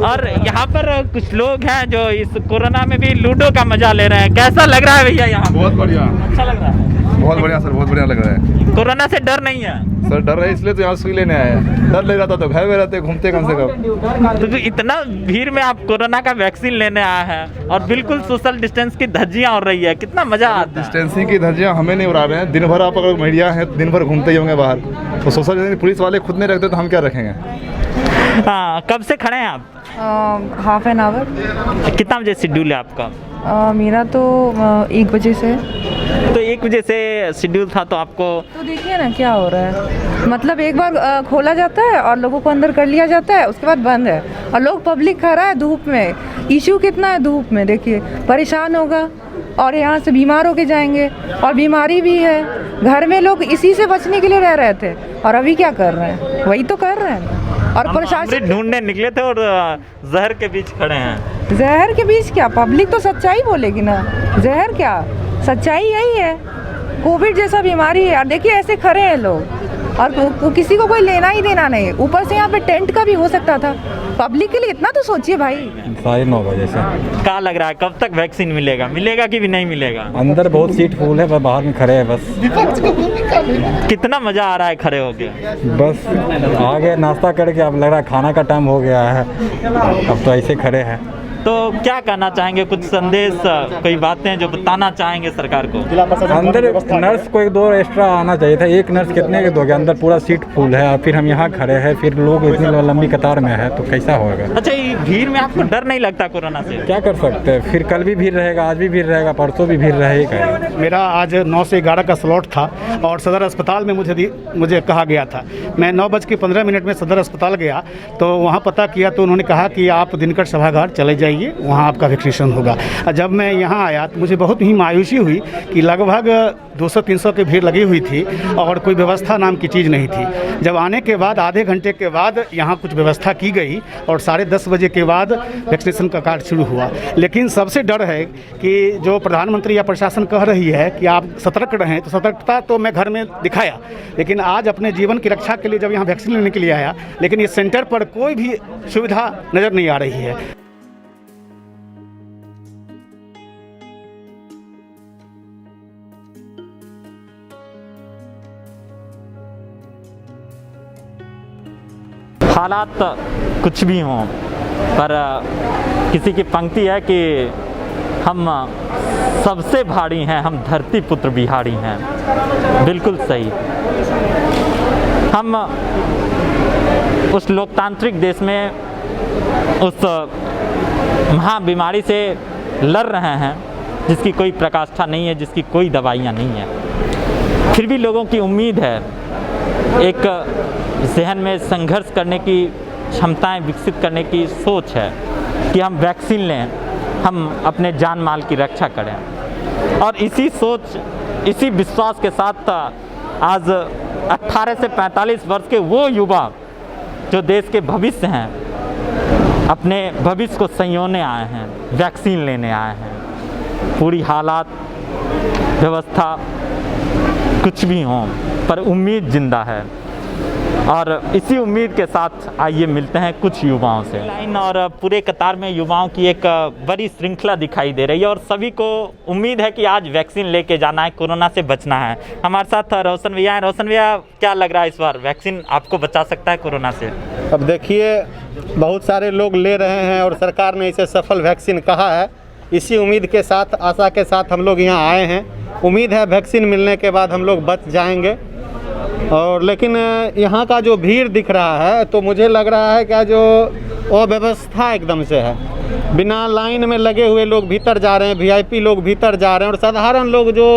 और यहाँ पर कुछ लोग हैं जो इस कोरोना में भी लूडो का मजा ले रहे हैं। कैसा लग रहा है भैया यहाँ? बहुत बढ़िया, अच्छा लग रहा है। बहुत बढ़िया सर, बहुत बढ़िया लग रहा है। कोरोना से डर नहीं है सर डर है इसलिए तो यहाँ सुई लेने आए हैं। डर लग रहा था तो घर में रहते घूमते कम से कम। तो इतना भीड़ में आप कोरोना का वैक्सीन लेने आए हैं और बिल्कुल सोशल डिस्टेंस की धज्जियां उड़ रही है, कितना मजा आता है। डिस्टेंसिंग की धज्जियां हमें नहीं उड़ा रहे हैं। दिन भर आप अगर मीडिया है दिन भर घूमते ही होंगे बाहर, तो सोशल डिस्टेंस पुलिस वाले खुद नहीं रखते तो हम क्या रखेंगे। हाँ, कब से खड़े हैं आप? Half an hour. कितना बजे शेड्यूल है आपका? मेरा तो 1 बजे से। तो 1 बजे से शेड्यूल था तो आपको तो देखिए ना क्या हो रहा है, मतलब एक बार खोला जाता है और लोगों को अंदर कर लिया जाता है, उसके बाद बंद है और लोग पब्लिक खा रहा है धूप में। इशू कितना है धूप में, देखिए परेशान होगा और यहाँ से बीमार होके जाएंगे और बीमारी भी है। घर में लोग इसी से बचने के लिए रह रहे थे और अभी क्या कर रहे हैं, वही तो कर रहे हैं। और प्रशासन ढूंढने निकले थे और जहर के बीच खड़े हैं। जहर के बीच क्या, पब्लिक तो सच्चाई बोलेगी ना, जहर क्या, सच्चाई यही है। कोविड जैसा बीमारी है और देखिए ऐसे खड़े हैं लोग और किसी को कोई लेना ही देना नहीं। ऊपर से यहाँ पे टेंट का भी हो सकता था, पब्लिक के लिए इतना तो सोचिए भाई। 9:30 बजे से। क्या लग रहा है कब तक वैक्सीन मिलेगा कि भी नहीं मिलेगा? अंदर बहुत सीट फुल है, बाहर में खड़े हैं बस। कितना मजा आ रहा है खड़े होके? बस आ गए नाश्ता करके, अब लग रहा है खाना का टाइम हो गया है, अब तो ऐसे खड़े हैं। तो क्या कहना चाहेंगे, कुछ संदेश, कोई बातें जो बताना चाहेंगे सरकार को? अंदर नर्स को 1-2 एक्स्ट्रा आना चाहिए था। एक नर्स कितने के दोगे, अंदर पूरा सीट फुल है और फिर हम यहाँ खड़े हैं, फिर लोग इतनी लंबी कतार में है तो कैसा होगा। अच्छा, ये भीड़ में आपको डर नहीं लगता कोरोना से? क्या कर सकते हैं, फिर कल भी भीड़ रहेगा, आज भी भीड़ रहेगा, परसों भी भीड़ रहेगा। मेरा आज 9 से 11 का स्लॉट था और सदर अस्पताल में मुझे कहा गया था। मैं 9:15 में सदर अस्पताल गया तो वहाँ पता किया तो उन्होंने कहा कि आप दिनकर सभागार चले जाइए, वहाँ आपका वैक्सीनेशन होगा। जब मैं यहाँ आया तो मुझे बहुत ही मायूसी हुई कि लगभग 200-300 की भीड़ लगी हुई थी और कोई व्यवस्था नाम की चीज़ नहीं थी। जब आने के बाद आधे घंटे के बाद यहाँ कुछ व्यवस्था की गई और 10:30 बजे के बाद वैक्सीनेशन का कार्य शुरू हुआ। लेकिन सबसे डर है कि जो प्रधानमंत्री या प्रशासन कह रही है कि आप सतर्क रहें, तो सतर्कता तो मैं घर में दिखाया, लेकिन आज अपने जीवन की रक्षा के लिए जब यहाँ वैक्सीन लेने के लिए आया, लेकिन इस सेंटर पर कोई भी सुविधा नज़र नहीं आ रही है। हालात कुछ भी हों, पर किसी की पंक्ति है कि हम सबसे भारी हैं, हम धरती पुत्र बिहारी हैं। बिल्कुल सही। हम उस लोकतांत्रिक देश में उस महाबीमारी से लड़ रहे हैं जिसकी कोई प्रकाष्ठा नहीं है, जिसकी कोई दवाइयाँ नहीं है। फिर भी लोगों की उम्मीद है, एक जहन में संघर्ष करने की क्षमताएं विकसित करने की सोच है कि हम वैक्सीन लें, हम अपने जान माल की रक्षा करें। और इसी सोच, इसी विश्वास के साथ आज 18 से 45 वर्ष के वो युवा जो देश के भविष्य हैं, अपने भविष्य को संयोने आए हैं, वैक्सीन लेने आए हैं। पूरी हालात व्यवस्था कुछ भी हों, पर उम्मीद जिंदा है और इसी उम्मीद के साथ आइए मिलते हैं कुछ युवाओं से। लाइन और पूरे कतार में युवाओं की एक बड़ी श्रृंखला दिखाई दे रही है और सभी को उम्मीद है कि आज वैक्सीन लेके जाना है, कोरोना से बचना है। हमारे साथ रोशन भैया हैं। रोशन भैया, क्या लग रहा है इस बार वैक्सीन आपको बचा सकता है कोरोना से? अब देखिए, बहुत सारे लोग ले रहे हैं और सरकार ने इसे सफल वैक्सीन कहा है। इसी उम्मीद के साथ, आशा के साथ हम लोग यहाँ आए हैं। उम्मीद है वैक्सीन मिलने के बाद हम लोग बच जाएंगे। और लेकिन यहाँ का जो भीड़ दिख रहा है तो मुझे लग रहा है क्या जो अव्यवस्था एकदम से है। बिना लाइन में लगे हुए लोग भीतर जा रहे हैं, वीआईपी लोग भीतर जा रहे हैं और साधारण लोग जो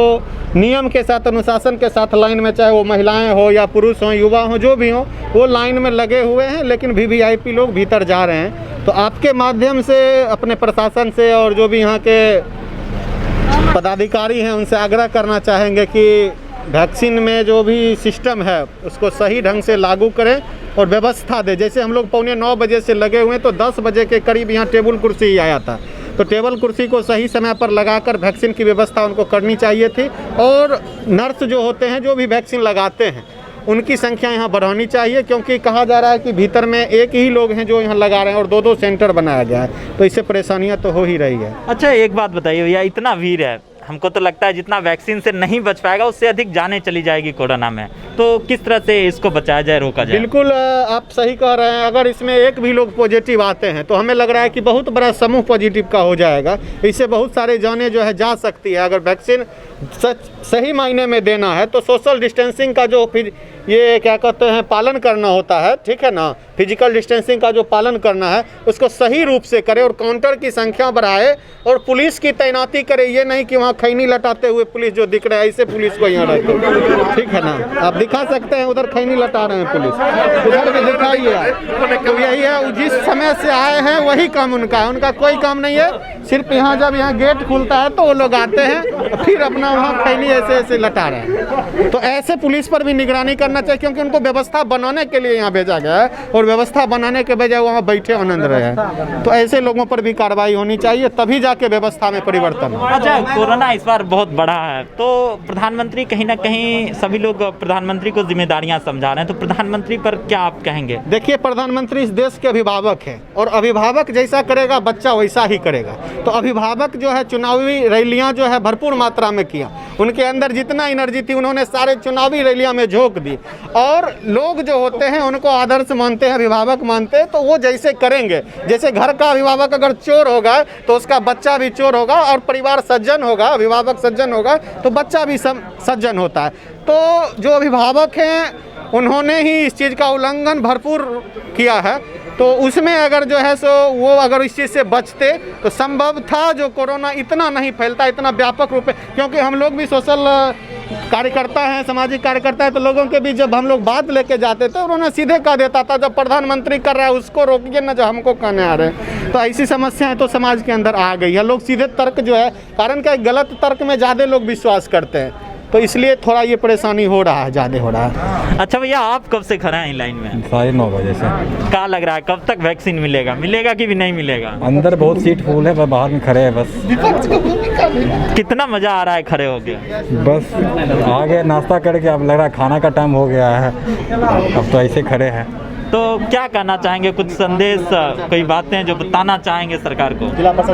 नियम के साथ, अनुशासन के साथ लाइन में, चाहे वो महिलाएं हो या पुरुष हों, युवा हों, जो भी हों, वो लाइन में लगे हुए हैं, लेकिन भी वीआईपी लोग भीतर जा रहे हैं। तो आपके माध्यम से अपने प्रशासन से और जो भी यहाँ के पदाधिकारी हैं उनसे आग्रह करना चाहेंगे कि वैक्सीन में जो भी सिस्टम है उसको सही ढंग से लागू करें और व्यवस्था दें। जैसे हम लोग 9:15 बजे से लगे हुए हैं तो 10 बजे के करीब यहाँ टेबल कुर्सी ही आया था, तो टेबल कुर्सी को सही समय पर लगाकर वैक्सीन की व्यवस्था उनको करनी चाहिए थी। और नर्स जो होते हैं, जो भी वैक्सीन लगाते हैं, उनकी संख्या यहाँ बढ़ानी चाहिए, क्योंकि कहा जा रहा है कि भीतर में एक ही लोग हैं जो यहाँ लगा रहे हैं और 2-2 सेंटर बनाया गया है, तो इससे परेशानियाँ तो हो ही रही है। अच्छा एक बात बताइए भैया, इतना भीड़ है, हमको तो लगता है जितना वैक्सीन से नहीं बच पाएगा उससे अधिक जाने चली जाएगी कोरोना में, तो किस तरह से इसको बचाया जाए, रोका जाए? बिल्कुल आप सही कह रहे हैं। अगर इसमें एक भी लोग पॉजिटिव आते हैं तो हमें लग रहा है कि बहुत बड़ा समूह पॉजिटिव का हो जाएगा, इससे बहुत सारे जानें जो है जा सकती है। अगर वैक्सीन सही मायने में देना है तो सोशल डिस्टेंसिंग का जो फिर ये क्या कहते हैं पालन करना होता है, ठीक है ना, फिजिकल डिस्टेंसिंग का जो पालन करना है उसको सही रूप से करे और काउंटर की संख्या बढ़ाए और पुलिस की तैनाती करे। ये नहीं कि वहाँ खैनी लटाते हुए पुलिस जो दिख रहा है ऐसे पुलिस को यहाँ रहते, ठीक है ना, आप दिखा सकते हैं उधर खैनी लटा रहे हैं पुलिस, उधर भी दिखाइए। तो यही है, जिस समय से आए हैं वही काम उनका है, उनका कोई काम नहीं है। सिर्फ यहाँ जब यहाँ गेट खुलता है तो वो लोग आते हैं फिर अपना वहाँ खैनी ऐसे ऐसे लटा रहे हैं। तो ऐसे पुलिस पर भी निगरानी करना चाहिए, क्योंकि उनको व्यवस्था बनाने के लिए यहाँ भेजा गया है और व्यवस्था बनाने के बजाय वहाँ बैठे आनंद रहे हैं। तो ऐसे लोगों पर भी कार्रवाई होनी चाहिए, तभी जाके व्यवस्था में परिवर्तन हो। अच्छा कोरोना इस बार बहुत बड़ा है, तो प्रधानमंत्री कहीं ना कहीं सभी लोग प्रधानमंत्री को जिम्मेदारियां समझा रहे हैं, तो प्रधानमंत्री पर क्या आप कहेंगे? देखिए, प्रधानमंत्री इस देश के अभिभावक हैं और अभिभावक जैसा करेगा बच्चा वैसा ही करेगा। तो अभिभावक जो है चुनावी रैलियां जो है भरपूर मात्रा में किया, उनके अंदर जितना एनर्जी थी उन्होंने सारे चुनावी रैलियां में झोंक दी, और लोग जो होते हैं उनको आदर्श मानते हैं, अभिभावक मानते हैं, तो वो जैसे करेंगे। जैसे घर का अभिभावक अगर चोर होगा तो उसका बच्चा भी चोर होगा, और परिवार सज्जन होगा, अभिभावक सज्जन होगा तो बच्चा भी सज्जन होता है। तो जो अभिभावक हैं उन्होंने ही इस चीज़ का उल्लंघन भरपूर किया है, तो उसमें अगर जो है सो वो अगर इस चीज़ से बचते तो संभव था जो कोरोना इतना नहीं फैलता, इतना व्यापक रूप में। क्योंकि हम लोग भी सोशल कार्यकर्ता हैं, सामाजिक कार्यकर्ता है, तो लोगों के बीच जब हम लोग बात लेके जाते थे उन्होंने सीधे कह देता था जब प्रधानमंत्री कर रहा है उसको रोकिए ना, जो हमको कहने आ रहे हैं। तो ऐसी समस्याएं तो समाज के अंदर आ गई है। लोग सीधे तर्क जो है, कारण क्या गलत तर्क में ज़्यादा लोग विश्वास करते हैं, तो इसलिए थोड़ा ये परेशानी हो रहा है, ज़्यादा हो रहा है। अच्छा भैया, आप कब से खड़े हैं लाइन में? 9:30 बजे से। क्या लग रहा है कब तक वैक्सीन मिलेगा कि भी नहीं मिलेगा? अंदर बहुत सीट फुल है, बाहर में खड़े हैं बस। कितना मजा आ रहा है खड़े होके? बस आगे नाश्ता करके अब लग रहा है खाना का टाइम हो गया है, अब तो ऐसे खड़े हैं। तो क्या कहना चाहेंगे, कुछ संदेश, कोई बातें जो बताना चाहेंगे सरकार को?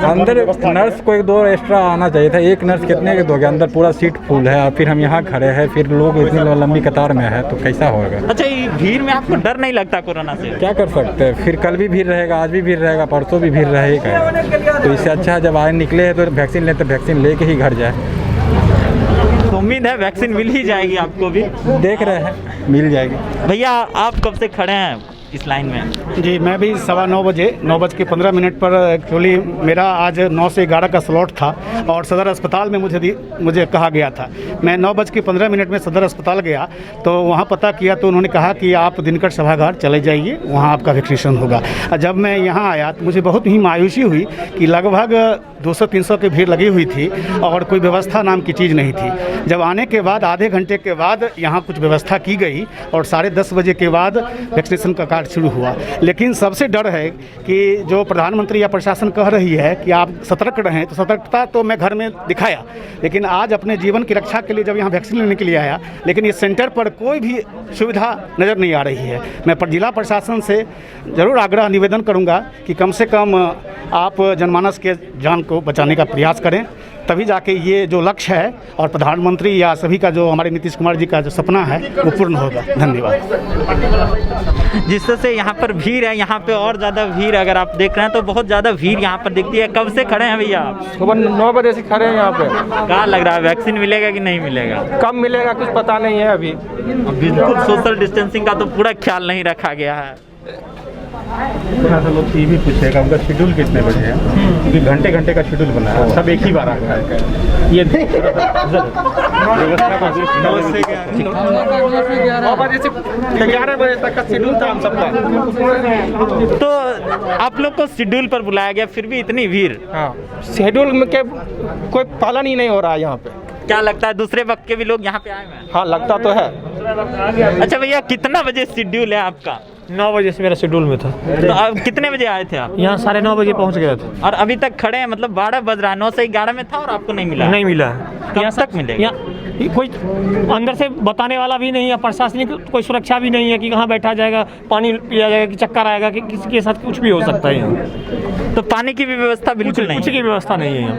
अंदर नर्स को 1-2 एक्स्ट्रा आना चाहिए था, एक नर्स कितने के दोगे, अंदर पूरा सीट फुल है, फिर हम यहाँ खड़े हैं, फिर लोग इतनी लंबी कतार में है, तो कैसा होगा? अच्छा, ये भीड़ में आपको डर नहीं लगता कोरोना से? क्या कर सकते हैं, फिर कल भी भीड़ रहेगा, आज भी भीड़ रहेगा, परसों भी भीड़ रहेगा। तो इससे अच्छा है जब आए निकले हैं तो वैक्सीन लेते, वैक्सीन लेके ही घर जाए। तो उम्मीद है वैक्सीन मिल ही जाएगी आपको भी? देख रहे हैं मिल जाएगी। भैया आप कब से खड़े हैं इस लाइन में? जी, मैं भी 9:15 बजे 9:15 पर एक्चुअली मेरा आज 9 से 11 का स्लॉट था और सदर अस्पताल में मुझे कहा गया था। मैं 9:15 में सदर अस्पताल गया तो वहाँ पता किया तो उन्होंने कहा कि आप दिनकर सभागार चले जाइए, वहाँ आपका वैक्सीनेशन होगा। जब मैं यहाँ आया तो मुझे बहुत ही मायूसी हुई कि लगभग 200-300 की भीड़ लगी हुई थी और कोई व्यवस्था नाम की चीज़ नहीं थी। जब आने के बाद आधे घंटे के बाद यहाँ कुछ व्यवस्था की गई और 10:30 बजे के बाद वैक्सीनेशन का कार्य शुरू हुआ। लेकिन सबसे डर है कि जो प्रधानमंत्री या प्रशासन कह रही है कि आप सतर्क रहें, तो सतर्कता तो मैं घर में दिखाया, लेकिन आज अपने जीवन की रक्षा के लिए जब यहाँ वैक्सीन लेने के लिए आया, लेकिन इस सेंटर पर कोई भी सुविधा नज़र नहीं आ रही है। मैं जिला प्रशासन से ज़रूर आग्रह निवेदन करूँगा कि कम से कम आप जनमानस के जान को बचाने का प्रयास करें, तभी जाके ये जो लक्ष्य है और प्रधानमंत्री या सभी का जो हमारे नीतीश कुमार जी का जो सपना है वो पूर्ण होगा। धन्यवाद। जिस तरह से यहाँ पर भीड़ है, यहाँ पे और ज़्यादा भीड़ अगर आप देख रहे हैं तो बहुत ज़्यादा भीड़ यहाँ पर दिखती है। कब से खड़े हैं भैया? सुबह 9 बजे से खड़े हैं यहाँ पे। क्या लग रहा है वैक्सीन मिलेगा कि नहीं मिलेगा? कब मिलेगा कुछ पता नहीं है अभी। बिल्कुल सोशल डिस्टेंसिंग का तो पूरा ख्याल नहीं रखा गया है। थोड़ा सा लोग ये भी पूछेगा उनका शेड्यूल कितने बजे है, क्योंकि घंटे घंटे का शेड्यूल बना है, सब एक ही बार आता है। ये व्यवस्था का 9 बजे से 11 बजे तक का शेड्यूल था हम सबका। तो आप लोग को शेड्यूल पर बुलाया गया, फिर भी इतनी भीड़? हाँ, शेड्यूल में के कोई पालन ही नहीं हो रहा है यहाँ पे। क्या लगता है दूसरे वक्त के भी लोग यहाँ पे आए हैं? हाँ, लगता तो है। अच्छा भैया, कितना बजे शेड्यूल है आपका? 9 बजे से मेरा शेड्यूल में था। तो आप कितने बजे आए थे आप? यहाँ 9:30 बजे पहुँच गए थे। और अभी तक खड़े हैं, मतलब 12 बज रहा है, 9 से 11 में था और आपको नहीं मिला? नहीं मिला। कब तक मिलेगा? यहाँ कोई अंदर से बताने वाला भी नहीं है, प्रशासनिक कोई सुरक्षा भी नहीं है कि कहाँ बैठा जाएगा, पानी पिया जाएगा कि चक्कर आएगा कि किसी के साथ कुछ भी हो सकता है यहाँ। तो पानी की भी व्यवस्था बिल्कुल नहीं कुछ की व्यवस्था नहीं है यहाँ।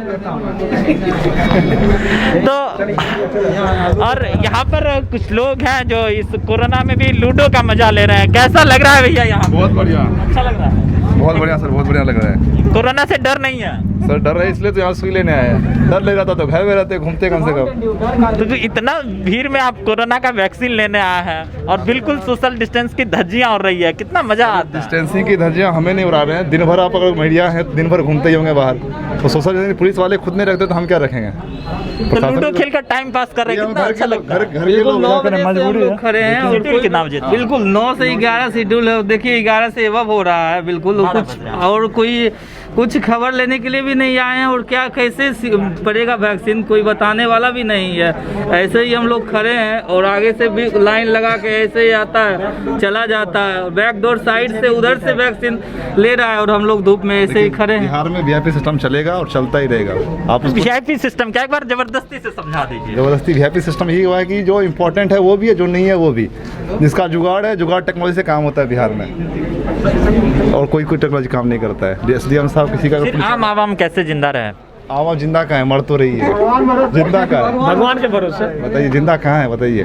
तो और यहाँ पर कुछ लोग हैं जो इस कोरोना में भी लूडो का मजा ले रहे हैं, कैसा लग रहा है भैया यहाँ? बहुत बढ़िया, अच्छा लग रहा है? बहुत बढ़िया सर, बहुत बढ़िया लग रहा है। कोरोना से डर नहीं है सर? डर है इसलिए तो यहाँ सुई लेने आए हैं। डर लग रहा था तो घर में रहते, घूमते कम से कम। तो इतना भीड़ में आप कोरोना का वैक्सीन लेने आए हैं और बिल्कुल सोशल डिस्टेंस की धज्जियां उड़ रही है, कितना मजा आता है? डिस्टेंसिंग की धज्जियां हमें नहीं उड़ा रहे हैं। दिन भर आप अगर मीडिया है दिन भर घूमते ही होंगे बाहर, तो सोशल डिस्टेंसिंग पुलिस वाले खुद नहीं रखते तो हम क्या रखेंगे? तो लूडो खेल कर टाइम पास कर रहे हैं, कितना अच्छा लगता है। घर के लोग खड़े हैं और शेड्यूल कितना बजे था? बिल्कुल 9 से 11 शेड्यूल है। देखिए 11 से एवब हो रहा है बिल्कुल। और कोई कुछ खबर लेने के लिए भी नहीं आए हैं और क्या कैसे पड़ेगा वैक्सीन कोई बताने वाला भी नहीं है। ऐसे ही हम लोग खड़े हैं और आगे से भी लाइन लगा के ऐसे ही आता है चला जाता है, बैक डोर साइड से उधर से वैक्सीन ले रहा है और हम लोग धूप में ऐसे ही खड़े हैं। बिहार में वीआईपी सिस्टम चलेगा और चलता ही रहेगा। आप उसको वीआईपी सिस्टम क्या एक बार जबरदस्ती से समझा दीजिए। जबरदस्ती वीआईपी सिस्टम यही हुआ है कि जो इम्पोर्टेंट है वो भी है, जो नहीं है वो भी। जिसका जुगाड़ है, जुगाड़ टेक्नोलॉजी से काम होता है बिहार में, और कोई टेक्नोलॉजी काम नहीं करता है। एसडीएम साहब किसी का फिर आम आवाम कैसे जिंदा रहे? आवाम जिंदा कहाँ है? मर तो रही है। जिंदा कहाँ है? भगवान के भरोसे। बताइए जिंदा कहाँ है? बताइए।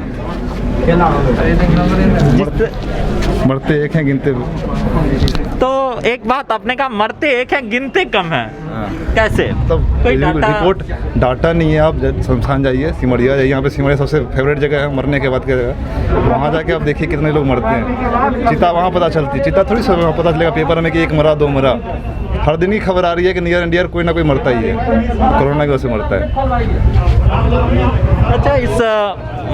मरते एक हैं, गिनते। तो एक बात आपने कहा मरते एक हैं गिनते कम हैं, कैसे? तब कोई डाटा रिपोर्ट डाटा नहीं है। आप शमशान जाइए, सिमरिया जाइए, यहाँ पे सिमरिया सबसे फेवरेट जगह है मरने के बाद की जगह। वहाँ जाके आप देखिए कितने लोग मरते हैं। चिता वहाँ पता चलती, चिता थोड़ी सब पता चलेगा पेपर में कि 1 मरा 2 मरा। हर दिन ही खबर आ रही है कि नियर इंडिया कोई ना कोई मरता ही है, कोरोना की वजह से मरता है। अच्छा, इस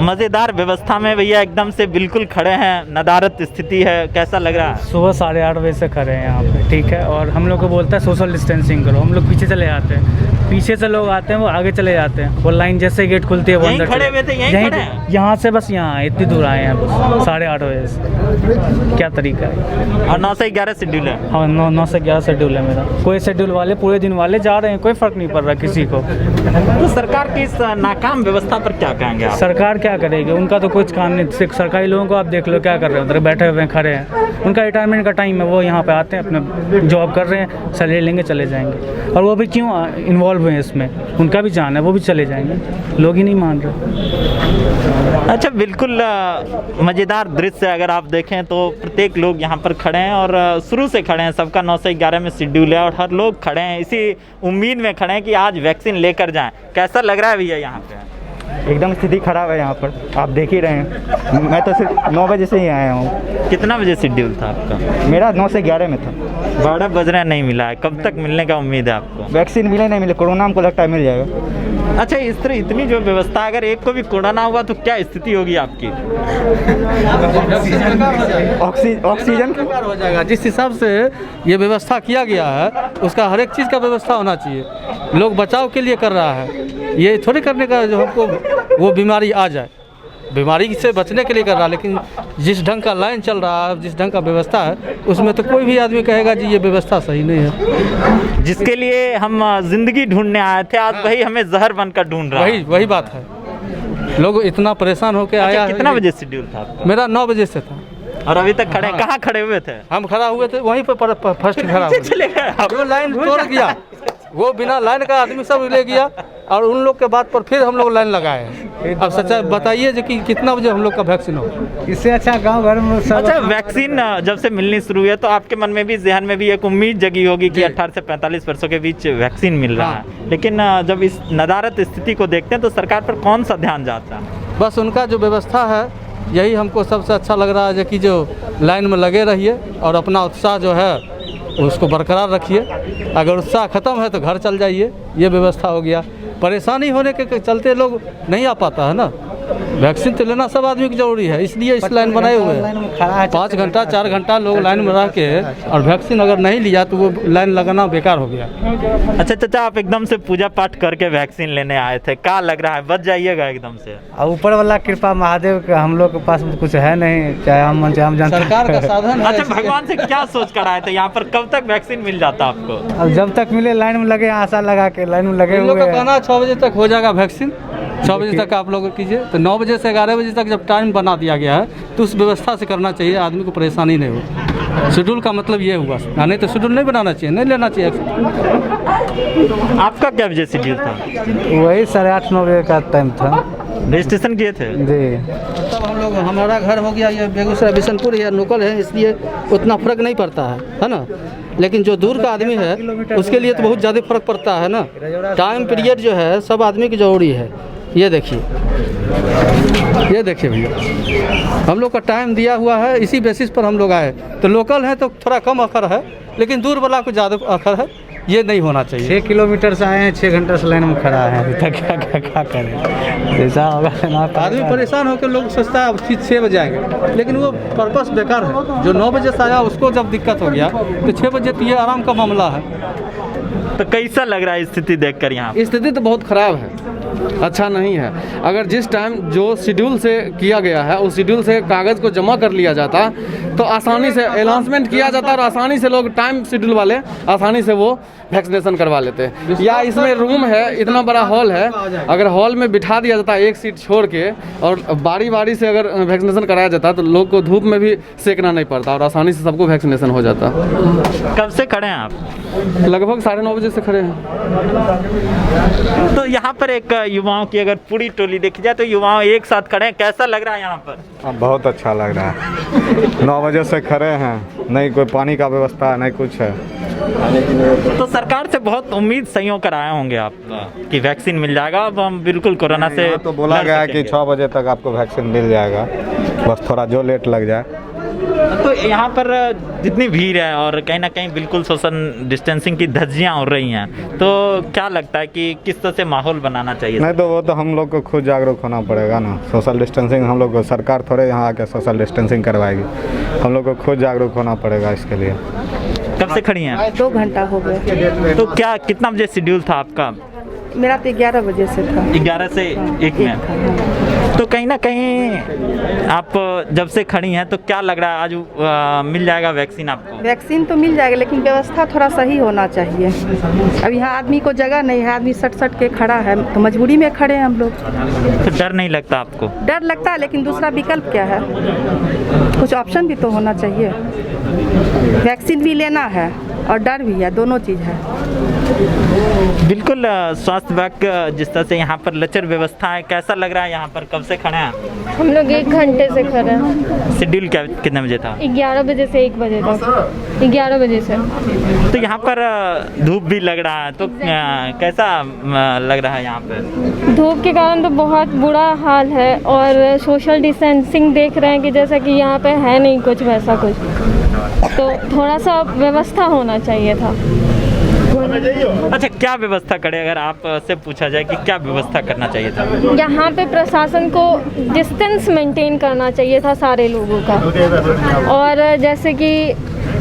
मज़ेदार व्यवस्था में भैया एकदम से बिल्कुल खड़े हैं, नदारत स्थिति है, कैसा लग रहा है? सुबह 8:30 बजे से खड़े हैं यहाँ पे, ठीक है। और हम लोग को बोलता है सोशल डिस्टेंसिंग करो, हम लोग पीछे चले जाते हैं। पीछे से लोग आते हैं वो आगे चले जाते हैं। वो लाइन जैसे गेट खुलती है वो अंदर खड़े हुए थे, यहीं खड़े हैं? यहाँ से बस यहाँ इतनी दूर आए हैं बस 8:30 बजे से। क्या तरीका है? और 9 से 11 शेड्यूल है? हाँ 9 से 11 शेड्यूल है मेरा। कोई शेड्यूल वाले पूरे दिन वाले जा रहे हैं, कोई फ़र्क नहीं पड़ रहा किसी को। तो सरकार की इस नाकाम व्यवस्था पर क्या कहेंगे आप? सरकार क्या करेगी? उनका तो कुछ काम नहीं। सिर्फ सरकारी लोगों को आप देख लो क्या कर रहे हैं, उधर बैठे हुए हैं, खड़े हैं। उनका रिटायरमेंट का टाइम है, वो यहाँ पे आते हैं, अपना जॉब कर रहे हैं, सैलरी लेंगे चले जाएंगे। और वो भी क्यों इन्वॉल्व हुए हैं इसमें? उनका भी जान है, वो भी चले जाएंगे। लोग ही नहीं मान रहे। अच्छा, बिल्कुल मज़ेदार दृश्य अगर आप देखें तो प्रत्येक लोग यहाँ पर खड़े हैं और शुरू से खड़े हैं। सबका 9 से 11 में शेड्यूल है और हर लोग खड़े हैं इसी उम्मीद में खड़े हैं कि आज वैक्सीन लेकर जाएं। कैसा लग रहा है भैया यहाँ पे? एकदम स्थिति खराब है यहाँ पर, आप देख ही रहे हैं। मैं तो सिर्फ 9 बजे से ही आया हूँ। कितना बजे शेड्यूल था आपका? मेरा 9 से 11 में था। 12 बज रहे नहीं मिला है, कब तक मिलने का उम्मीद है आपको? वैक्सीन मिले नहीं मिले, कोरोना हमको लगता है मिल जाएगा। अच्छा, इस तरह इतनी जो व्यवस्था, अगर एक को भी कोरोना हुआ तो क्या स्थिति होगी आपकी? ऑक्सीजन हो जाएगा। जिस हिसाब से ये व्यवस्था किया गया है उसका हर एक चीज़ का व्यवस्था होना चाहिए। लोग बचाव के लिए कर रहा है, ये थोड़ी करने का जो हमको वो बीमारी आ जाए, बीमारी से बचने के लिए कर रहा है। लेकिन जिस ढंग का लाइन चल रहा है, जिस ढंग का व्यवस्था है, उसमें तो कोई भी आदमी कहेगा जी ये व्यवस्था सही नहीं है। जिसके लिए हम जिंदगी ढूंढने आए थे, आज वही हमें जहर बनकर ढूंढ रहा है। वही बात है। लोग इतना परेशाान होकर आया। कितना बजे शेड्यूल था आपका? मेरा 9 बजे से था। और अभी तक खड़े? कहाँ खड़े हुए थे? हम खड़ा हुए थे वहीं पर फर्स्ट खड़ा हुए। चले गए? वो लाइन तोड़ गया, वो बिना लाइन का आदमी सब ले गया और उन लोग के बाद पर फिर हम लोग लाइन लगाए हैं। अब सच्चा बताइए कि कितना बजे हम लोग का वैक्सीन हो? इससे अच्छा गांव घर में सब। अच्छा, वैक्सीन जब से मिलनी शुरू हुई है तो आपके मन में भी, जहन में भी एक उम्मीद जगी होगी कि 18 से 45 वर्षों के बीच वैक्सीन मिल रहा है। लेकिन जब इस नदारत स्थिति को देखते हैं तो सरकार पर कौन सा ध्यान जाता है? बस उनका जो व्यवस्था है यही हमको सबसे अच्छा लग रहा है कि जो लाइन में लगे रहिए और अपना उत्साह जो है उसको बरकरार रखिए। अगर उत्साह ख़त्म है तो घर चल जाइए, ये व्यवस्था हो गया। परेशानी होने के चलते लोग नहीं आ पाता है ना। वैक्सीन तो लेना सब आदमी की जरूरी है, इसलिए इस लाइन बनाए हुए हैं। 5 घंटा 4 घंटा लोग लाइन में रह के और वैक्सीन अगर नहीं लिया तो वो लाइन लगाना बेकार हो गया। अच्छा चाचा, आप एकदम से पूजा पाठ करके वैक्सीन लेने आए थे, क्या लग रहा है? बच जाइएगा एकदम से? ऊपर वाला कृपा महादेव का, हम लोग के पास कुछ है नहीं, चाहे हम जानते हैं सरकार का साधन है। अच्छा, भगवान से क्या सोच कर आए थे यहाँ पर? कब तक वैक्सीन मिल जाता आपको? अब जब तक मिले लाइन में लगे, आशा लगा के लाइन में लगे इन लोग हुए का कहना 6 बजे तक हो जाएगा वैक्सीन। 6 बजे तक आप लोग कीजिए। तो 9 बजे से 11 बजे तक जब टाइम बना दिया गया है तो उस व्यवस्था से करना चाहिए, आदमी को परेशानी नहीं हो। शेड्यूल का मतलब ये हुआ, नहीं तो शेड्यूल नहीं बनाना चाहिए, नहीं लेना चाहिए। आपका क्या वजह शेड्यूल था? वही 8:30-9 बजे का टाइम था। रजिस्ट्रेशन किए थे? जी। तब हम लोग, हमारा घर हो गया ये बेगूसराय बिशनपुर या लोकल है, इसलिए उतना फ़र्क नहीं पड़ता है ना। लेकिन जो दूर का आदमी है उसके लिए तो बहुत ज़्यादा फ़र्क पड़ता है ना। टाइम पीरियड जो है सब आदमी की ज़रूरी है। ये देखिए भैया, हम लोग का टाइम दिया हुआ है, इसी बेसिस पर हम लोग आए। तो लोकल है तो थोड़ा कम अखर है, लेकिन दूर वाला को ज़्यादा अखर है। ये नहीं होना चाहिए। 6 किलोमीटर से आए हैं, 6 घंटे से लाइन में खड़ा है, अभी तक क्या करें, जैसा होगा ना। आदमी परेशान होकर, लोग सोचता है अब 6 बजे आएंगे, लेकिन वो पर्पस बेकार है। जो 9 बजे से आया उसको जब दिक्कत हो गया तो 6 बजे तो ये आराम का मामला है। तो कैसा लग रहा है स्थिति देखकर यहाँ? स्थिति तो बहुत ख़राब है, अच्छा नहीं है। अगर जिस टाइम जो शेड्यूल से किया गया है उस शेड्यूल से कागज़ को जमा कर लिया जाता तो आसानी से अनाउंसमेंट किया जाता और आसानी से लोग टाइम शेड्यूल वाले आसानी से वो वैक्सीनेशन करवा लेते। या इसमें रूम है, इतना बड़ा हॉल है, अगर हॉल में बिठा दिया जाता एक सीट छोड़ के और बारी बारी से अगर वैक्सीनेशन कराया जाता तो लोग को धूप में भी सेकना नहीं पड़ता और आसानी से सबको वैक्सीनेशन हो जाता। कब से खड़े हैं आप? लगभग 9:30 बजे से खड़े हैं। तो यहाँ पर एक युवाओं की अगर पूरी टोली देखी जाए तो युवाओं एक साथ खड़े हैं, कैसा लग रहा है यहाँ पर? बहुत अच्छा लग रहा है। 9 बजे से खड़े हैं, नहीं कोई पानी का व्यवस्था नहीं कुछ है। तो सरकार से बहुत उम्मीद सही कर आए होंगे आप कि वैक्सीन मिल जाएगा। अब हम बिल्कुल कोरोना से तो बोला गया है कि 6 बजे तक आपको वैक्सीन मिल जाएगा, बस थोड़ा जो लेट लग जाए। तो यहाँ पर जितनी भीड़ है और कहीं ना कहीं बिल्कुल सोशल डिस्टेंसिंग की धज्जियाँ उड़ रही हैं, तो क्या लगता है कि किस तरह से माहौल बनाना चाहिए? नहीं तो वो तो हम लोग को खुद जागरूक होना पड़ेगा ना। सोशल डिस्टेंसिंग हम लोग को, सरकार थोड़े यहाँ आके सोशल डिस्टेंसिंग करवाएगी, हम लोग को खुद जागरूक होना पड़ेगा इसके लिए। कब से खड़ी हैं? 2 घंटा हो गया। तो क्या कितना बजे शेड्यूल था आपका? मेरा तो 11 बजे से था। 11 से 1 में। तो कहीं ना कहीं आप जब से खड़ी हैं तो क्या लग रहा है आज मिल जाएगा वैक्सीन आपको? वैक्सीन तो मिल जाएगा, लेकिन व्यवस्था थोड़ा सही होना चाहिए। अब यहाँ आदमी को जगह नहीं है, आदमी सट के खड़ा है, तो मजबूरी में खड़े हैं हम लोग। तो डर नहीं लगता आपको? डर लगता है, लेकिन दूसरा विकल्प क्या है? कुछ ऑप्शन भी तो होना चाहिए। वैक्सीन भी लेना है और डर भी है, दोनों चीज़ है। बिल्कुल स्वास्थ्य विभाग जिस तरह से यहाँ पर लचर व्यवस्था है, कैसा लग रहा है यहाँ पर? कब से खड़े हैं? हम लोग 1 घंटे से खड़े हैं। शेड्यूल क्या कितने बजे था? 11 बजे से 1 बजे तक। 11 बजे से। तो यहाँ पर धूप भी लग रहा है, तो कैसा लग रहा है यहाँ पर? धूप के कारण तो बहुत बुरा हाल है, और सोशल डिस्टेंसिंग देख रहे हैं कि जैसा कि यहाँ पे है नहीं कुछ वैसा कुछ, तो थोड़ा सा व्यवस्था होना चाहिए था। अच्छा, क्या व्यवस्था करे? अगर आप से पूछा जाए कि क्या व्यवस्था करना चाहिए था? यहाँ पे प्रशासन को डिस्टेंस मेंटेन करना चाहिए था सारे लोगों का, और जैसे कि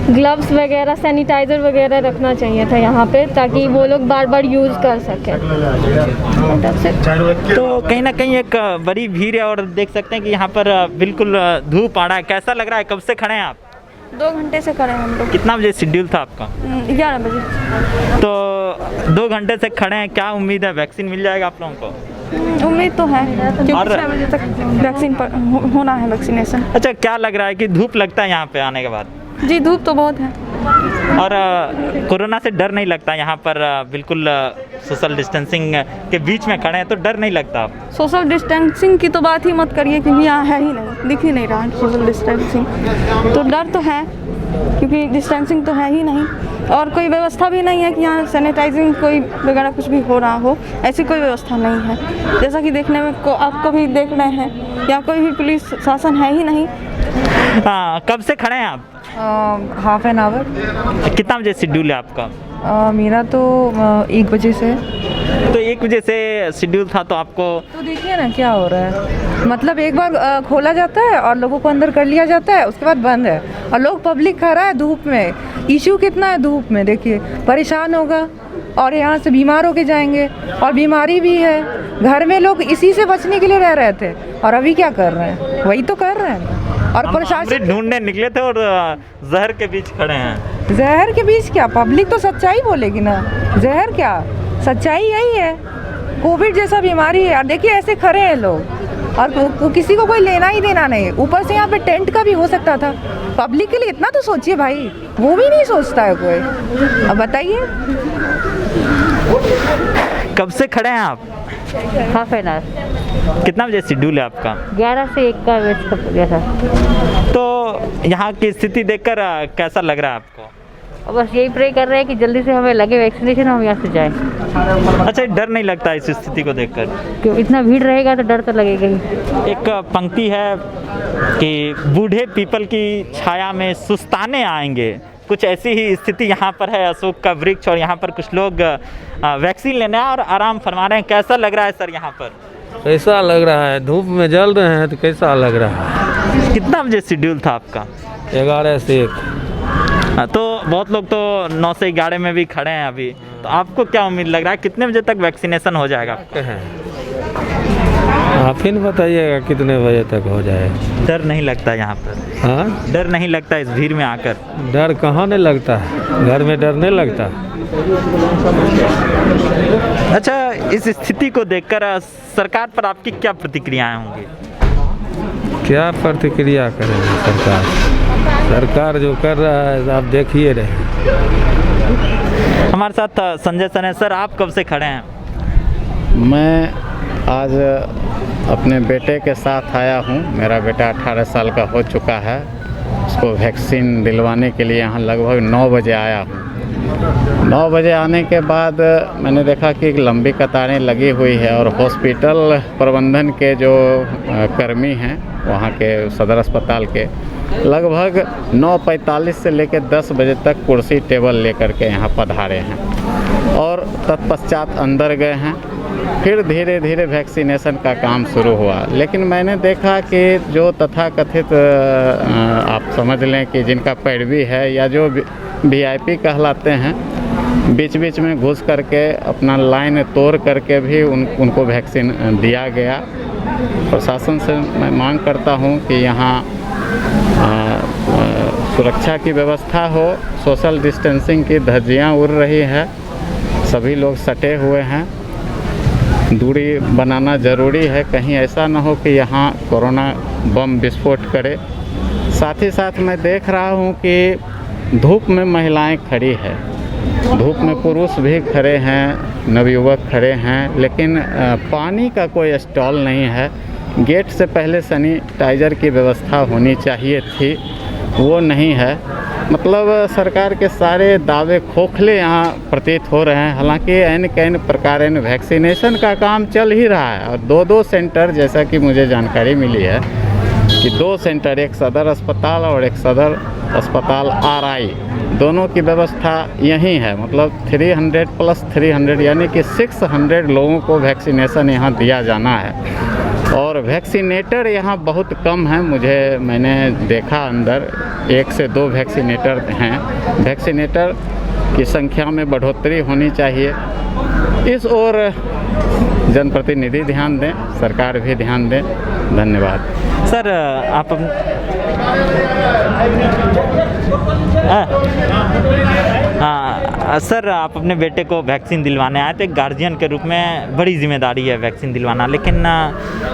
ग्लव्स वगैरह, सैनिटाइज़र वगैरह रखना चाहिए था यहाँ पे, ताकि वो लोग बार बार यूज़ कर सकें। तो कहीं ना कहीं एक बड़ी भीड़ है और देख सकते हैं कि यहाँ पर बिल्कुल धूप आ रहा है। कैसा लग रहा है? कब से खड़े हैं आप? 2 घंटे से खड़े हैं हम लोग। कितना बजे शेड्यूल था आपका? 11 बजे। तो 2 घंटे से खड़े हैं, क्या उम्मीद है वैक्सीन मिल जाएगा आप लोगों को? उम्मीद तो है, क्योंकि 6 बजे तक वैक्सीन पर होना है, वैक्सीनेशन। अच्छा, क्या लग रहा है कि धूप लगता है यहाँ पे आने के बाद? जी, धूप तो बहुत है। और कोरोना से डर नहीं लगता? यहाँ पर बिल्कुल सोशल डिस्टेंसिंग के बीच में खड़े हैं, तो डर नहीं लगता? आप सोशल डिस्टेंसिंग की तो बात ही मत करिए, क्योंकि यहाँ है ही नहीं, दिख ही नहीं रहा है सोशल डिस्टेंसिंग। तो डर तो है, क्योंकि डिस्टेंसिंग तो है ही नहीं, और कोई व्यवस्था भी नहीं है कि यहाँ सैनिटाइजिंग कोई वगैरह कुछ भी हो रहा हो, ऐसी कोई व्यवस्था नहीं है। जैसा कि देखने में आपको भी देख रहे हैं, यहाँ कोई भी पुलिस शासन है ही नहीं। हाँ, कब से खड़े हैं आप? Half an hour. कितना बजे शेड्यूल है आपका? मेरा तो 1 बजे से। तो 1 बजे से शेड्यूल था, तो आपको तो देखिए ना क्या हो रहा है। मतलब एक बार खोला जाता है और लोगों को अंदर कर लिया जाता है, उसके बाद बंद है, और लोग पब्लिक खड़ा है धूप में। इशू कितना है धूप में, देखिए परेशान होगा, और यहाँ से बीमार होके जाएंगे, और बीमारी भी है। घर में लोग इसी से बचने के लिए रह रहे थे, और अभी क्या कर रहे हैं? वही तो कर रहे हैं। और प्रशासन ढूंढने निकले थे और जहर के बीच खड़े हैं। जहर के बीच क्या? पब्लिक तो सच्चाई बोलेगी ना, जहर क्या, सच्चाई यही है। कोविड जैसा बीमारी है। और देखिए ऐसे खड़े हैं लोग और किसी को कोई लेना ही देना नहीं। ऊपर से यहाँ पे टेंट का भी हो सकता था। पब्लिक के लिए इतना तो सोचिए भाई, वो भी नहीं सोचता है कोई। अब बताइए कब से खड़े हैं आप? Half an hour. कितना बजे शेड्यूल है आपका? 11 से 1 का मैच हो गया था। तो यहाँ की स्थिति देखकर कैसा लग रहा है आपको? और बस यही प्रे कर रहे हैं कि जल्दी से हमें लगे वैक्सीनेशन, हम यहाँ से जाएं। अच्छा, डर नहीं लगता इस स्थिति को देखकर? क्यों, इतना भीड़ रहेगा तो डर तो लगेगा ही। एक पंक्ति है कि बूढ़े पीपल की छाया में सुस्ताने आएंगे, कुछ ऐसी ही स्थिति यहाँ पर है। अशोक का वृक्ष और यहाँ पर कुछ लोग वैक्सीन लेने और आराम फरमा रहे हैं। कैसा लग रहा है सर यहाँ पर? कैसा लग रहा है? धूप में जल रहे हैं तो कैसा लग रहा है। कितना बजे शेड्यूल था आपका? 11 से 1। तो बहुत लोग तो 9 से 11 में भी खड़े हैं अभी। तो आपको क्या उम्मीद लग रहा है कितने बजे तक वैक्सीनेशन हो जाएगा? आप ही बताइएगा कितने बजे तक हो जाए। डर नहीं लगता यहाँ पर? हाँ, डर नहीं लगता इस भीड़ में आकर? डर कहाँ नहीं लगता है, घर में डर नहीं लगता। अच्छा, इस स्थिति को देखकर सरकार पर आपकी क्या प्रतिक्रियाएं होंगी? क्या प्रतिक्रिया करेंगे सरकार जो कर रहा है आप देखिए रहे। हमारे साथ संजय सन है। सर, आप कब से खड़े हैं? मैं आज अपने बेटे के साथ आया हूँ। मेरा बेटा 18 साल का हो चुका है। उसको वैक्सीन दिलवाने के लिए यहाँ लगभग 9 बजे आया हूँ। 9 बजे आने के बाद मैंने देखा कि एक लंबी कतारें लगी हुई है और हॉस्पिटल प्रबंधन के जो कर्मी हैं वहाँ के सदर अस्पताल के लगभग 9:45 से लेकर 10 बजे तक कुर्सी टेबल लेकर के यहाँ पधारे हैं और तत्पश्चात अंदर गए हैं। फिर धीरे धीरे वैक्सीनेशन का काम शुरू हुआ। लेकिन मैंने देखा कि जो तथाकथित आप समझ लें कि जिनका पैरवी है या जो VIP कहलाते हैं, बीच बीच में घुस करके अपना लाइन तोड़ करके भी उनको वैक्सीन दिया गया। प्रशासन से मैं मांग करता हूं कि यहाँ सुरक्षा की व्यवस्था हो, सोशल डिस्टेंसिंग की धज्जियाँ उड़ रही है, सभी लोग सटे हुए हैं, दूरी बनाना ज़रूरी है। कहीं ऐसा ना हो कि यहाँ कोरोना बम विस्फोट करे। साथ ही साथ मैं देख रहा हूँ कि धूप में महिलाएं खड़ी है, धूप में पुरुष भी खड़े हैं, नवयुवक खड़े हैं, लेकिन पानी का कोई स्टॉल नहीं है। गेट से पहले सैनिटाइज़र की व्यवस्था होनी चाहिए थी, वो नहीं है। मतलब सरकार के सारे दावे खोखले यहाँ प्रतीत हो रहे हैं। हालांकि कई प्रकार वैक्सीनेशन का काम चल ही रहा है और 2-2 सेंटर, जैसा कि मुझे जानकारी मिली है कि 2 सेंटर, एक सदर अस्पताल और एक सदर अस्पताल RI, दोनों की व्यवस्था यहीं है। मतलब 300 + 300 यानी कि 600 लोगों को वैक्सीनेशन यहाँ दिया जाना है और वैक्सीनेटर यहाँ बहुत कम है। मैंने देखा अंदर 1 से 2 वैक्सीनेटर हैं। वैक्सीनेटर की संख्या में बढ़ोतरी होनी चाहिए। इस ओर जनप्रतिनिधि ध्यान दें, सरकार भी ध्यान दें। धन्यवाद। सर, आप सर, आप अपने बेटे को वैक्सीन दिलवाने आए थे। गार्जियन के रूप में बड़ी जिम्मेदारी है वैक्सीन दिलवाना, लेकिन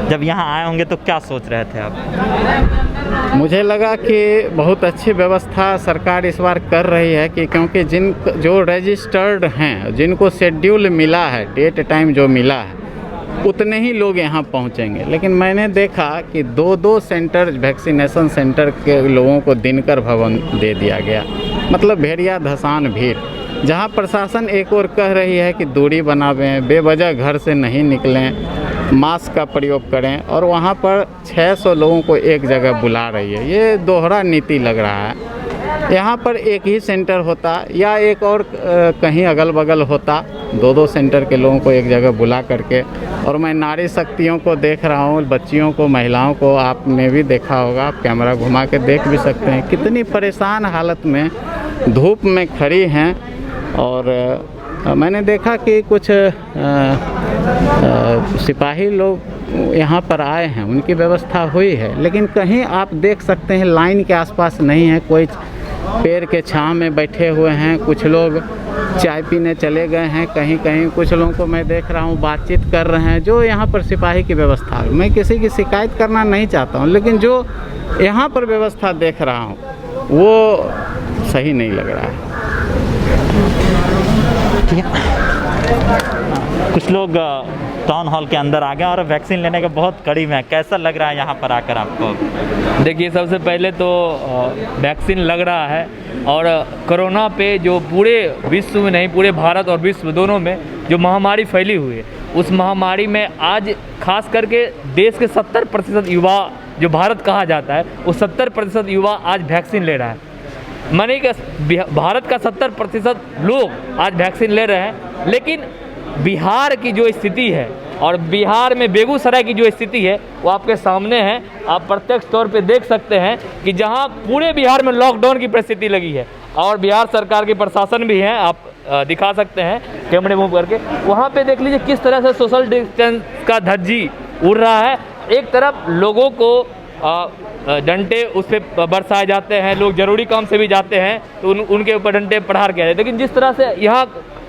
जब यहाँ आए होंगे तो क्या सोच रहे थे आप? मुझे लगा कि बहुत अच्छी व्यवस्था सरकार इस बार कर रही है कि क्योंकि जो रजिस्टर्ड हैं, जिनको शेड्यूल मिला है, डेट टाइम जो मिला है, उतने ही लोग यहाँ पहुँचेंगे। लेकिन मैंने देखा कि 2-2 सेंटर, वैक्सीनेशन सेंटर के लोगों को दिनकर भवन दे दिया गया। मतलब भेड़िया धसान भीड़, जहाँ प्रशासन एक और कह रही है कि दूरी बनावें, बेवजह घर से नहीं निकलें, मास्क का प्रयोग करें, और वहाँ पर 600 लोगों को एक जगह बुला रही है। ये दोहरा नीति लग रहा है। यहाँ पर एक ही सेंटर होता या एक और कहीं अगल बगल होता, 2-2 सेंटर के लोगों को एक जगह बुला करके। और मैं नारी शक्तियों को देख रहा हूँ, बच्चियों को, महिलाओं को आपने भी देखा होगा, आप कैमरा घुमा के देख भी सकते हैं, कितनी परेशान हालत में धूप में खड़ी हैं। और मैंने देखा कि कुछ सिपाही लोग यहाँ पर आए हैं, उनकी व्यवस्था हुई है, लेकिन कहीं आप देख सकते हैं लाइन के आसपास नहीं है कोई पेड़ के छांव में बैठे हुए हैं, कुछ लोग चाय पीने चले गए हैं, कहीं कहीं कुछ लोगों को मैं देख रहा हूँ बातचीत कर रहे हैं। जो यहाँ पर सिपाही की व्यवस्था है, मैं किसी की शिकायत करना नहीं चाहता हूँ, लेकिन जो यहाँ पर व्यवस्था देख रहा हूँ वो सही नहीं लग रहा है। कुछ लोग टाउन हॉल के अंदर आ गए और वैक्सीन लेने के बहुत करीब हैं। कैसा लग रहा है यहाँ पर आकर आपको? देखिए, सबसे पहले तो वैक्सीन लग रहा है और कोरोना पे जो पूरे विश्व में नहीं, पूरे भारत और विश्व दोनों में जो महामारी फैली हुई है, उस महामारी में आज खास करके देश के 70% युवा, जो भारत कहा जाता है, वो 70% युवा आज वैक्सीन ले रहा है। माने कि भारत का 70% लोग आज वैक्सीन ले रहे हैं। लेकिन बिहार की जो स्थिति है और बिहार में बेगूसराय की जो स्थिति है वो आपके सामने है। आप प्रत्यक्ष तौर पे देख सकते हैं कि जहां पूरे बिहार में लॉकडाउन की परिस्थिति लगी है और बिहार सरकार की प्रशासन भी है, आप दिखा सकते हैं कैमरे मूव करके। वहां पे देख लीजिए किस तरह से सोशल डिस्टेंस का धज्जी उड़ रहा है। एक तरफ लोगों को डंडे उस पर बरसाए जाते हैं, लोग ज़रूरी काम से भी जाते हैं तो उनके ऊपर डंडे प्रहार किया जाता है। लेकिन जिस तरह से यहाँ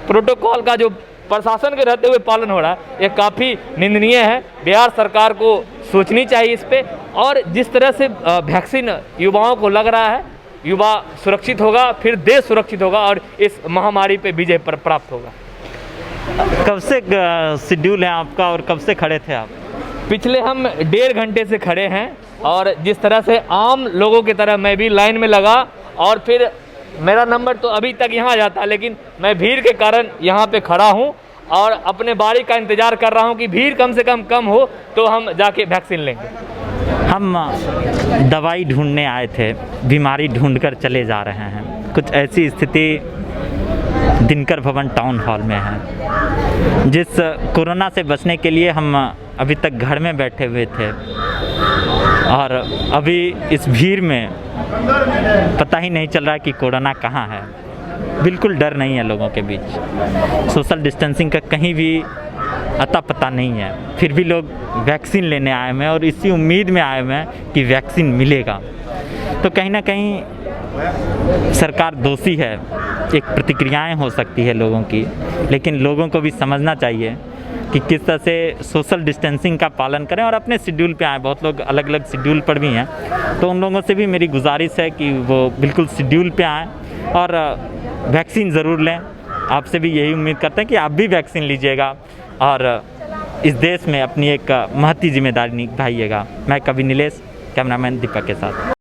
प्रोटोकॉल का जो प्रशासन के रहते हुए पालन हो रहा है, ये काफ़ी निंदनीय है। बिहार सरकार को सोचनी चाहिए इस पे। और जिस तरह से वैक्सीन युवाओं को लग रहा है, युवा सुरक्षित होगा, फिर देश सुरक्षित होगा और इस महामारी पे विजय प्राप्त होगा। कब से शेड्यूल है आपका और कब से खड़े थे आप? पिछले हम 1.5 घंटे से खड़े हैं और जिस तरह से आम लोगों की तरह मैं भी लाइन में लगा और फिर मेरा नंबर तो अभी तक यहाँ जाता, लेकिन मैं भीड़ के कारण यहाँ पे खड़ा हूँ और अपने बारी का इंतज़ार कर रहा हूँ कि भीड़ कम से कम हो तो हम जाके वैक्सीन लेंगे। हम दवाई ढूंढने आए थे, बीमारी ढूंढकर चले जा रहे हैं। कुछ ऐसी स्थिति दिनकर भवन टाउन हॉल में है। जिस कोरोना से बचने के लिए हम अभी तक घर में बैठे हुए थे और अभी इस भीड़ में पता ही नहीं चल रहा कि कोरोना कहाँ है। बिल्कुल डर नहीं है लोगों के बीच, सोशल डिस्टेंसिंग का कहीं भी अता पता नहीं है। फिर भी लोग वैक्सीन लेने आए हुए हैं और इसी उम्मीद में आए हुए हैं कि वैक्सीन मिलेगा। तो कहीं ना कहीं सरकार दोषी है। एक प्रतिक्रियाएं हो सकती है लोगों की, लेकिन लोगों को भी समझना चाहिए कि किस तरह से सोशल डिस्टेंसिंग का पालन करें और अपने शेड्यूल पे आएँ। बहुत लोग अलग अलग शेड्यूल पर भी हैं, तो उन लोगों से भी मेरी गुजारिश है कि वो बिल्कुल शेड्यूल पे आएँ और वैक्सीन ज़रूर लें। आपसे भी यही उम्मीद करते हैं कि आप भी वैक्सीन लीजिएगा और इस देश में अपनी एक महती जिम्मेदारी निभाइएगा। मैं कवि नीलेश, कैमरामैन दीपक के साथ।